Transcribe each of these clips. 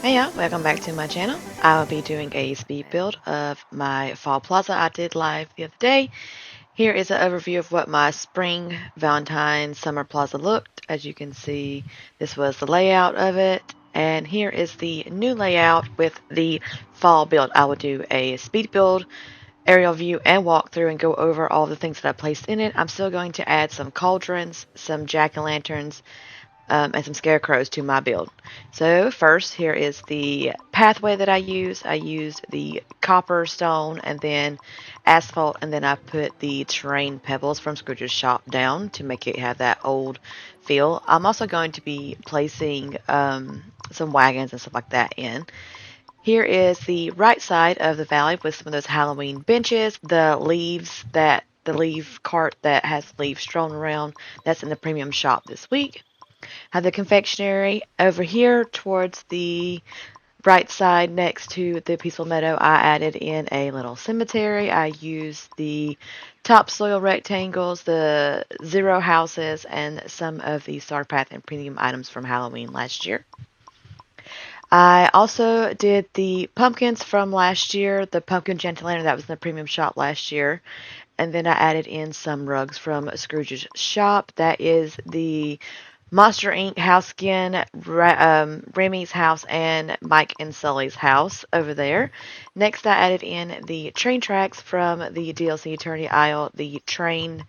Hey y'all, welcome back to my channel. I will be doing a speed build of my fall plaza I did live the other day. Here is an overview of what my spring, Valentine's, summer plaza looked. As you can see, this was the layout of it. And here is the new layout with the fall build. I will do a speed build, aerial view, and walkthrough and go over all the things that I placed in it. I'm still going to add some cauldrons, some jack-o'-lanterns, and some scarecrows to my build. So first, here is the pathway that I use. I used the copper stone and then asphalt, and then I put the terrain pebbles from Scrooge's shop down to make it have that old feel. I'm also going to be placing some wagons and stuff like that in. Here is the right side of the valley with some of those Halloween benches, the leaf cart that has leaves strewn around. That's in the premium shop this week. Have the confectionery over here towards the right side next to the peaceful meadow. I added in a little cemetery. I used the topsoil rectangles, the zero houses, and some of the star path and premium items from Halloween last year. I also did the pumpkins from last year, the pumpkin jack-o'-lantern that was in the premium shop last year. And then I added in some rugs from Scrooge's shop. That is the Monster Inc. house skin, Remy's house, and Mike and Sully's house over there. Next, I added in the train tracks from the DLC Eternity Isle, the train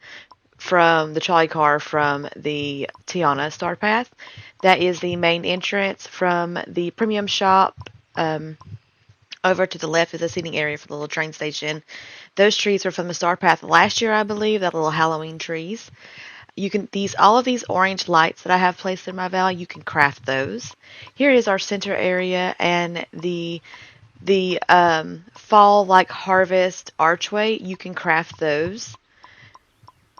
from the trolley car from the Tiana Star Path. That is the main entrance from the premium shop. Over to the left is a seating area for the little train station. Those trees were from the Star Path last year, I believe, the little Halloween trees. You can all of these orange lights that I have placed in my valley, you can craft those. Here is our center area and the fall like harvest archway. You can craft those.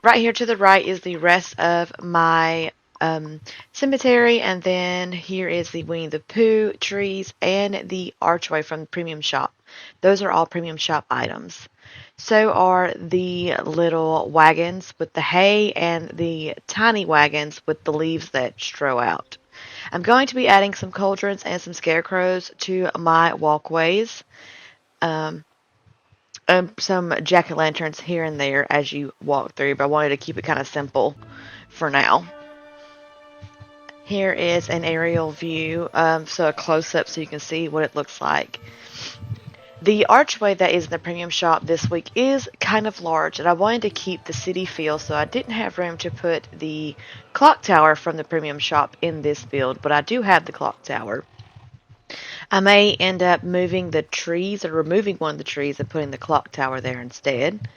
Right here to the right is the rest of my cemetery, and then here is the Winnie the Pooh trees and the archway from the premium shop. Those are all premium shop items. So are the little wagons with the hay and the tiny wagons with the leaves that strow out. I'm going to be adding some cauldrons and some scarecrows to my walkways. Um, some jack-o'-lanterns here and there as you walk through, but I wanted to keep it kind of simple for now. Here is an aerial view, so a close-up so you can see what it looks like. The archway that is in the premium shop this week is kind of large, and I wanted to keep the city feel, so I didn't have room to put the clock tower from the premium shop in this build, but I do have the clock tower. I may end up moving the trees or removing one of the trees and putting the clock tower there instead.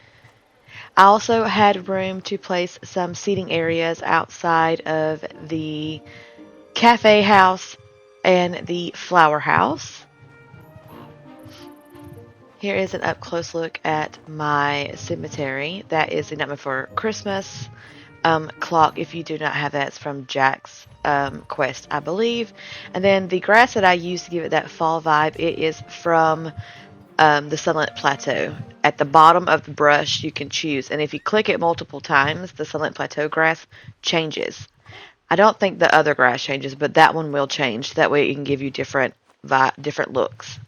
I also had room to place some seating areas outside of the cafe house and the flower house. Here is an up-close look at my cemetery. That is the Nightmare for Christmas clock. If you do not have that, it's from Jack's Quest, I believe. And then the grass that I used to give it that fall vibe, it is from the Sunlit Plateau. At the bottom of the brush, you can choose. And if you click it multiple times, the Sunlit Plateau grass changes. I don't think the other grass changes, but that one will change. That way it can give you different looks.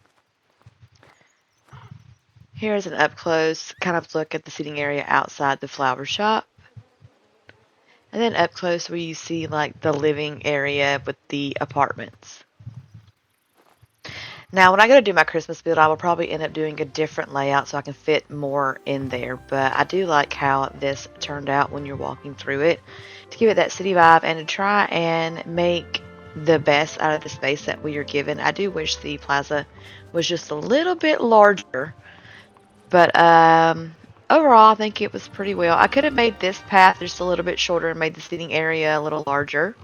Here's an up-close kind of look at the seating area outside the flower shop. And then up close where you see like the living area with the apartments. Now when I go to do my Christmas build, I will probably end up doing a different layout so I can fit more in there. But I do like how this turned out when you're walking through it, to give it that city vibe and to try and make the best out of the space that we are given. I do wish the plaza was just a little bit larger. But overall, I think it was pretty well. I could have made this path just a little bit shorter and made the seating area a little larger.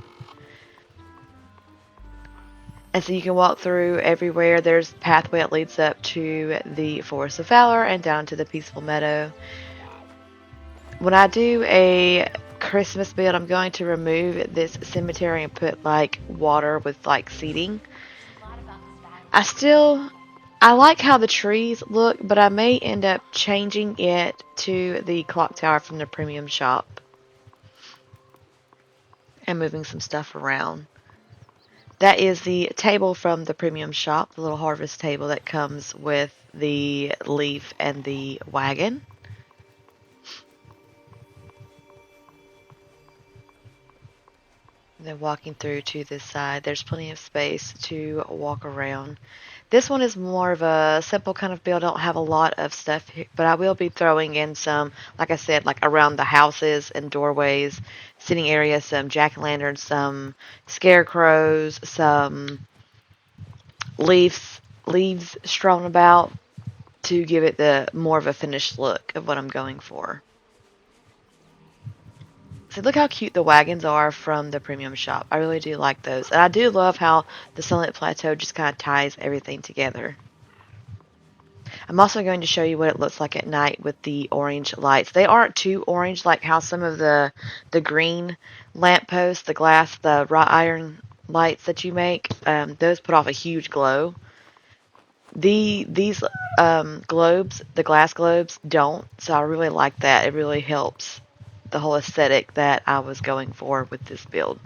And so you can walk through everywhere. There's a pathway that leads up to the Forest of Valor and down to the Peaceful Meadow. When I do a Christmas build, I'm going to remove this cemetery and put like water with like seating. I like how the trees look, but I may end up changing it to the clock tower from the premium shop and moving some stuff around. That is the table from the premium shop, the little harvest table that comes with the leaf and the wagon. And then walking through to this side, there's plenty of space to walk around. This one is more of a simple kind of build. I don't have a lot of stuff, but I will be throwing in some, like I said, like around the houses and doorways, sitting areas, some jack-o'-lanterns, some scarecrows, some leaves strewn about to give it the more of a finished look of what I'm going for. So look how cute the wagons are from the premium shop. I really do like those. And I do love how the Sunlit Plateau just kind of ties everything together. I'm also going to show you what it looks like at night with the orange lights. They aren't too orange like how some of the green lampposts, the glass, the wrought iron lights that you make, those put off a huge glow. These globes, the glass globes, don't. So I really like that. It really helps the whole aesthetic that I was going for with this build.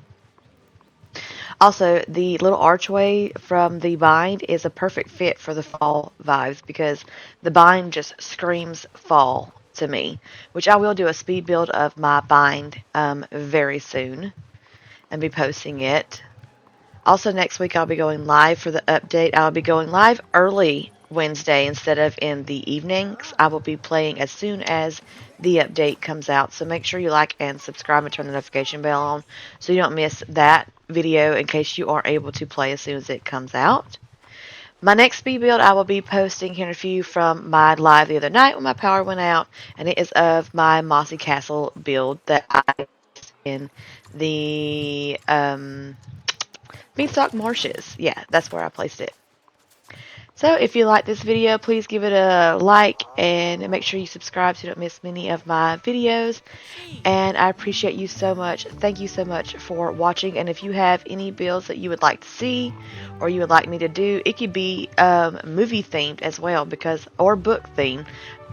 Also, the little archway from the bind is a perfect fit for the fall vibes because the bind just screams fall to me, which I will do a speed build of my bind very soon and be posting it. Also, next week I'll be going live for the update. I'll be going live early Wednesday instead of in the evenings. I will be playing as soon as the update comes out. So make sure you like and subscribe and turn the notification bell on so you don't miss that video in case you aren't able to play as soon as it comes out. My next speed build I will be posting here in a few from my live the other night when my power went out, and it is of my Mossy Castle build that I in the Beanstalk Marshes. Yeah, that's where I placed it. So if you like this video, please give it a like and make sure you subscribe so you don't miss many of my videos. And I appreciate you so much. Thank you so much for watching. And if you have any builds that you would like to see or you would like me to do, it could be movie themed as well because or book themed.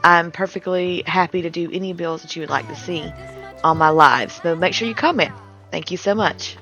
I'm perfectly happy to do any builds that you would like to see on my lives. So make sure you comment. Thank you so much.